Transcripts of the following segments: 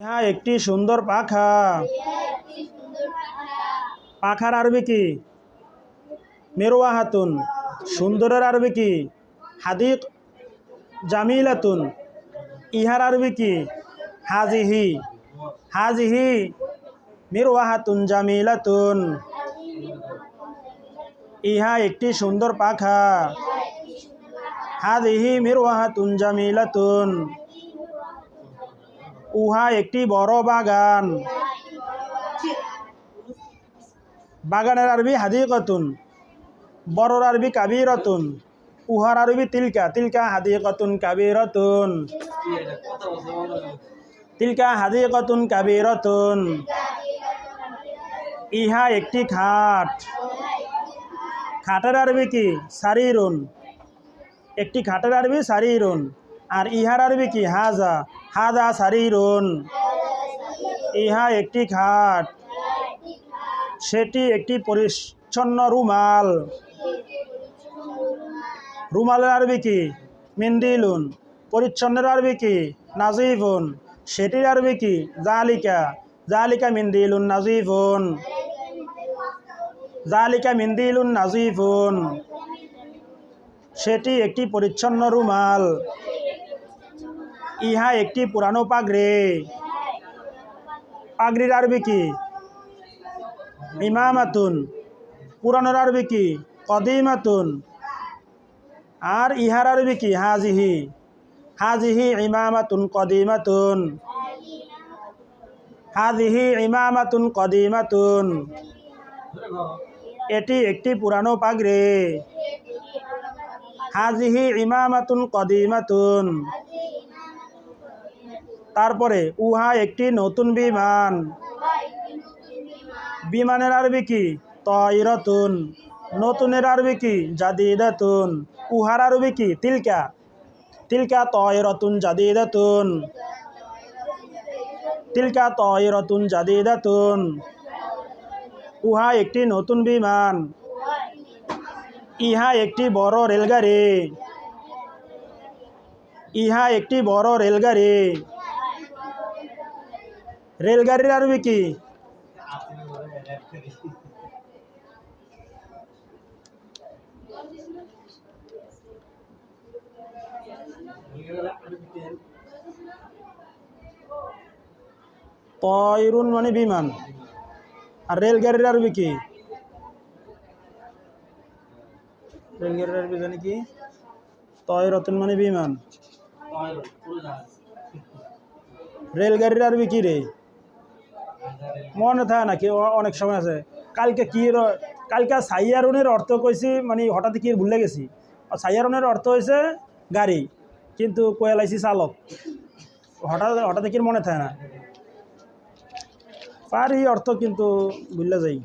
ইহা একটি সুন্দর পাখা। পাখার আরবি কি? মিরওয়াহাতুন। সুন্দরের আরবি কি? হাদিক জামিলাতুন। ইহার আরবি কি? হাজিহি। হাজিহি মিরওয়াহাতুন জামিলাতুন। ইহা একটি সুন্দর পাখা। হাজিহি মিরওয়াহাতুন জামিলাতুন। উহা একটি বড় বাগান। বাগানের আরবি হাদিকাতুন। বড়র আরবি কাবীরাতুন। উহার আরবি তিলকা। তিলকা হাদিকাতুন কাবীরাতুন। তিলকা হাদিকাতুন কাবীরাতুন। ইহা একটি খাট। খাটের আরবি কি? সারিরুন। একটি খাটের আরবি সারিরুন। আর ইহার আরবি কি? হাজা। হাজা সারিরুন। ইহা একটি খাট। সেটি একটি পরিচ্ছন্ন রুমাল। রুমালের আরবি কি? মিন্দিলুন। পরিচ্ছন্নের আরবি কি? নাজিফুন। সেটির আরবি কি? জালিকা। জালিকা মিন্দিলুন নাজিফুন। জালিকা মিন্দিলুন নাজিফুন। সেটি একটি পরিচ্ছন্ন রুমাল। ইহা একটি পুরানো পাগড়ি। পাগড়ির আরবি কি? ইমামাতুন। পুরানোর আরবি কি? কদিমাতুন। আর ইহার আরবি কি? হাজিহি। হাজিহি ইমামাতুন কদিমাতুন। হাজিহি ইমামাতুন কদিমাতুন। এটি একটি পুরানো পাগড়ি। হাজিহি ইমামাতুন কদিমাতুন। তারপরে উহা একটি নতুন বিমান। বিমানের আরবি কি? তয়রাতুন। নতুনের আরবি কি? জাদিদাতুন। উহার আরবি কি? তিলকা। তিলকা তয়রাতুন জাদিদাতুন। তিলকা তয়রাতুন জাদিদাতুন। উহা একটি নতুন বিমান। ইহা একটি বড় রেলগাড়ি। ইহা একটি বড় রেলগাড়ি। রেলগাড়ির আরবি কি? তয়রুন মানে বিমান। আর রেলগাড়ির আরবি কি? রেলগাড়ির আরবি জানি কি? তয়রাতুন মানে বিমান। রেলগাড়ির আরবি কি রে? মনে থাকে না কি? অনেক সময় আছে। কালকে কি কালকে সাইয়ারুনের অর্থ কইছি, মানে হঠাৎ কি ভুলে গেছি। আর সাইয়ারুনের অর্থ হয়েছে গাড়ি, কিন্তু কয়েলাইছি চালক। হঠাৎ হঠাৎ কি মনে থাকে না। পারি অর্থ, কিন্তু ভুলে যাই।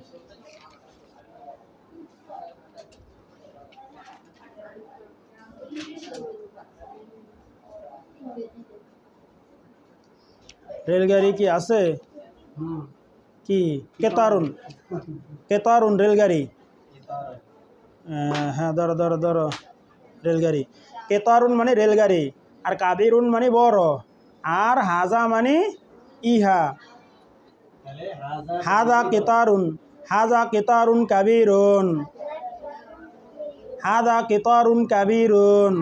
রেলগাড়ি কি আছে? কি? কেতারুন। কেতারুন রেলগাড়ি। হ্যাঁ, ধরো ধরো ধরো। রেলগাড়ি। কেতারুন মানে রেলগাড়ি। আর কাবিরুন মানে বড়। আর হাজা মানে ইহা। হাজা কেতারুন। হাজা কেতারুন কাবিরুন। হাজা কেতারুন কাবিরুন।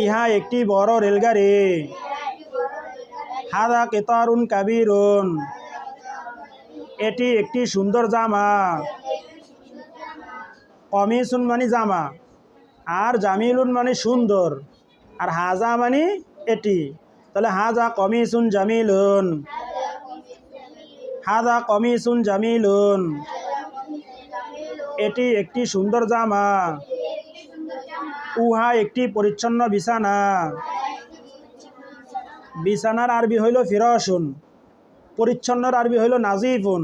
ইহা একটি বড় রেলগাড়ি। হাজা কেতারুন কাবিরুন। এটি একটি সুন্দর জামা। কমিসুন মানে জামা। আর জামিলুন মানে সুন্দর। আর হাজা মানে এটি। তাহলে হাজা কমিসুন জামিলুন। হাজা কমিসুন জামিলুন। এটি একটি সুন্দর জামা। উহা একটি পরিচ্ছন্ন বিছানা। বিছানার আরবি হইল ফিরাশুন। পরিচ্ছন্নর আরবি হইল নাজিফুন।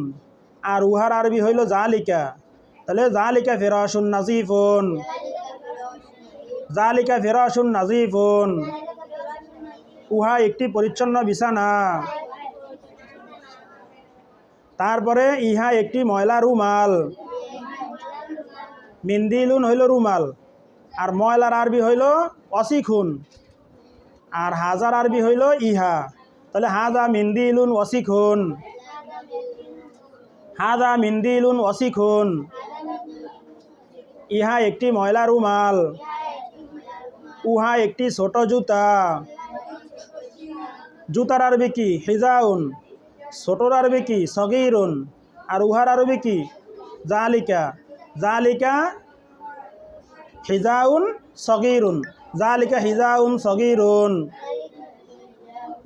আর উহার আরবি হইল জালিকা। তাহলে জালিকা ফিরাশুন নাজিফুন। জালিকা ফিরাশুন নাজিফুন। উহা একটি পরিচ্ছন্ন বিছানা। তারপরে ইহা একটি ময়লা রুমাল। মিন্দিলুন হইল রুমাল। আর ময়লার আরবি হইল অসিখুন। আর হাজার আরবি হইল ইহা। তাহলে হাদা মিন্দিলুন ওয়াসিখুন, হাদা মিন্দিলুন ওয়াসিখুন, ইহা একটি ময়লা রুমাল, উহা একটি ছোট জুতা। জুতার আরবি কি? হিজাউন। ছোটর আরবি কি? সগীরুন। আর উহার আরবি কি? জালিকা। জালিকা হিজাউন সগীরুন, জালিকা হিজাউন সগীরুন।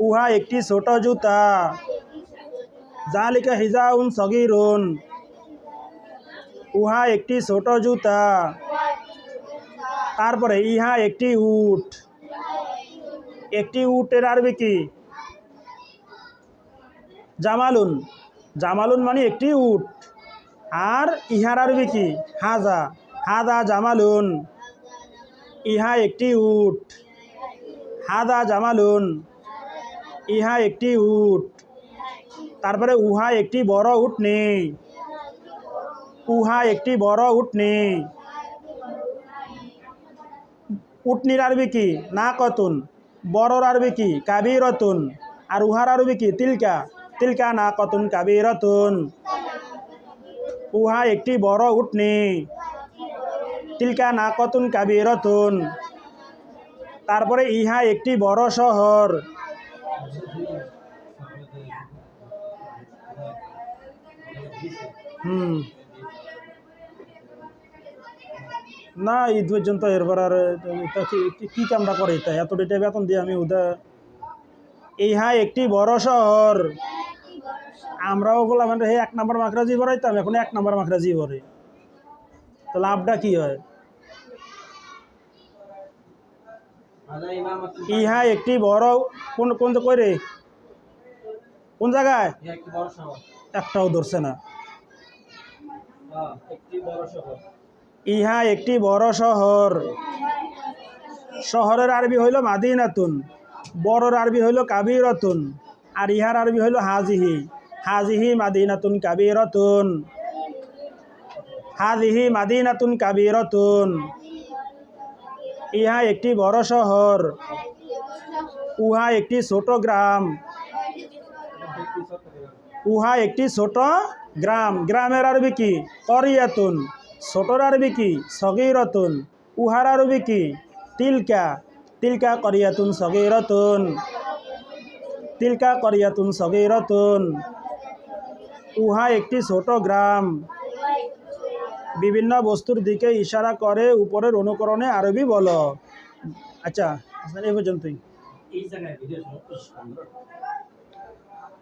উহা একটি ছোট জুতা, জালিকা হিজাউন সগীরুন। উহা একটি ছোট জুতা। তারপরে ইহা একটি উট। একটি উটের আরবি কি? জামালুন। জামালুন মানে একটি উট। আর ইহার আরবি কি? হাজা। হাদা জামালুন, ইহা একটি উট। হাদা জামালুন, ইহা একটি উট। তারপরে উহা একটি বড় উটনি। উহা একটি বড় উটনি। উটনির আরবি কি? না কতুন। বড়র আরবি কি? কাবিরতুন। আর উহার আরবি কি? তিলকা। তিলকা না কতুন কাবিরতুন। উহা একটি বড় উটনি। তিলকা না কতুন কাবিরতুন। তারপরে ইহা একটি বড় শহর। না ঈদ পর্যন্ত এরপর আর কি কামটা করে তাই এত ডেটা বেতন দিয়ে আমি ওদের। ইহা একটি বড় শহর। আমরাও বললাম হে 1 নম্বর মাখরাজি ভরাইতাম, এখন 1 নম্বর মাখরাজি ভরে, তো লাভটা কি হয়? ইহা একটি বড় কোন কোন কই রে, কোন জায়গায়? একটাও ধরছে না। ইহা একটি বড় শহর। শহরের আরবি হইল মাদিনাতুন, বড়র আরবি হইল কাবিরাতুন। আর ইহার আরবি হইল হাজিহি। হাজিহি মাদিনাতুন কাবিরাতুন। হাজিহি মাদিনাতুন কাবিরাতুন। ইহা একটি বড় শহর। উহা একটি ছোট গ্রাম। উহা একটি ছোট গ্রাম। গ্রামের আরবি কি? করিয়াতুন। ছোটর আরবি কি? সগীরাতুন। উহার আরবি কি? তিলকা। তিলকা করিয়াতুন সগীরাতুন। তিলকা করিয়াতুন সগীরাতুন। উহা একটি ছোট গ্রাম। বিভিন্ন বস্তুর দিকে ইশারা করে উপরের অনুকরণে আরবি বলো। আচ্ছা এই পর্যন্তই।